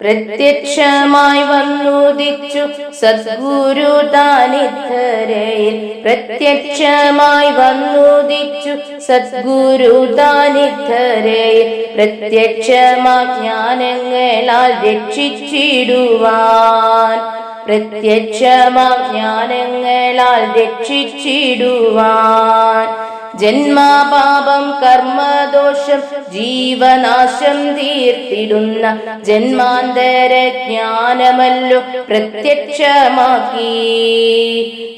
പ്രത്യക്ഷമായി വന്നുദിച്ചു സദ്ഗുരു താനിധരയിൽ. പ്രത്യക്ഷമായി വന്നുദിച്ചു സദ്ഗുരു താനിധരയിൽ. പ്രത്യക്ഷമാ ജ്ഞാനങ്ങളാൽ രക്ഷിച്ചിടുവാൻ. പ്രത്യക്ഷമാ ജ്ഞാനങ്ങളാൽ രക്ഷിച്ചിടുവാൻ. ജന്മപാപം കർമ്മദോഷം ജീവനാശം തീർത്തിടുന്ന ജന്മാന്തര ജ്ഞാനമല്ലോ പ്രത്യക്ഷമാക്കി.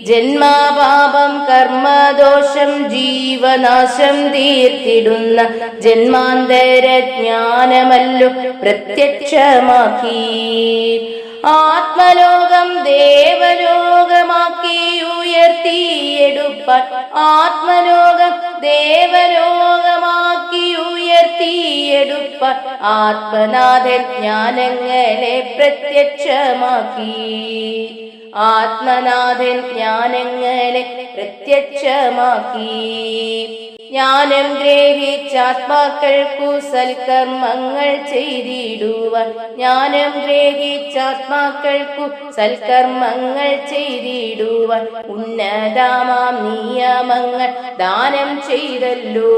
ജന്മപാപം കർമ്മദോഷം ജീവനാശം തീർത്തിടുന്ന ജന്മാന്തര ജ്ഞാനമല്ലോ പ്രത്യക്ഷമാക്കി. ആത്മലോകം ദേവലോകമാക്കി ഉയർത്തിയെടുപ്പാൻ. ആത്മലോകം ദേവലോകമാക്കി ഉയർത്തിയെടുപ്പാൻ ആത്മനാഥൻ ജ്ഞാനങ്ങളെ പ്രത്യക്ഷമാക്കി. ആത്മനാഥൻ ജ്ഞാനങ്ങളെ പ്രത്യക്ഷമാക്കി. ജ്ഞാനം ഗ്രഹിച്ചാത്മാക്കൾക്കു സൽക്കർമ്മങ്ങൾ ചെയ്തിടുവാൻ. ജ്ഞാനം ഗ്രഹിച്ചാത്മാക്കൾക്കു സൽക്കർമ്മങ്ങൾ ചെയ്തിടുവാൻ ഉന്നതമാം നിയമങ്ങൾ ദാനം ചെയ്തല്ലോ.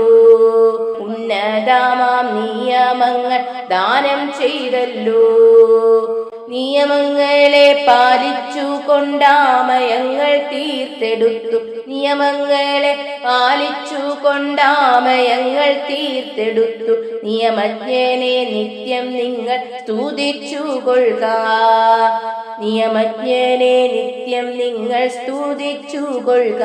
ഉന്നതമാം നിയമങ്ങൾ ദാനം ചെയ്തല്ലോ. നിയമങ്ങളെ പാലിച്ചു കൊണ്ടാമയങ്ങൾ തീർത്തെടുത്തു. നിയമങ്ങളെ പാലിച്ചു കൊണ്ടാമയങ്ങൾ തീർത്തെടുത്തു. നിയമജ്ഞനെ നിത്യം നിങ്ങൾ സ്തുതിച്ചു കൊള്ളുക. നിയമജ്ഞനെ നിത്യം നിങ്ങൾ സ്തുതിച്ചു കൊള്ളുക.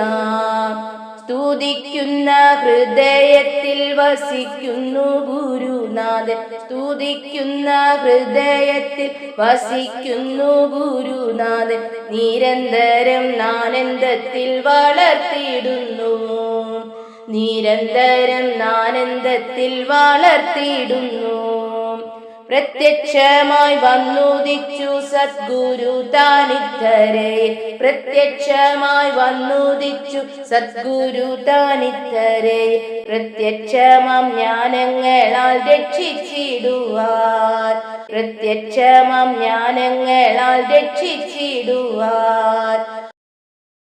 സ്തുതിക്കുന്ന ഹൃദയത്തിൽ വസിക്കുന്നു ഗുരുനാഥൻ. സ്തുതിക്കുന്ന ഹൃദയത്തിൽ വസിക്കുന്നു ഗുരുനാഥൻ. നിരന്തരം ആനന്ദത്തിൽ വളർത്തിയിടുന്നു. നിരന്തരം ആനന്ദത്തിൽ വളർത്തിയിടുന്നു. പ്രത്യക്ഷമായി വന്നുദിച്ചു സദ്ഗുരു താനിധരയിൽ. പ്രത്യക്ഷമായി വന്നുദിച്ചു സദ്ഗുരു താനിധരയിൽ. പ്രത്യക്ഷമാം ജ്ഞാനങ്ങളാൽ രക്ഷിച്ചിടുവാൻ. പ്രത്യക്ഷമാം ജ്ഞാനങ്ങളാൽ രക്ഷിച്ചിടുവാൻ.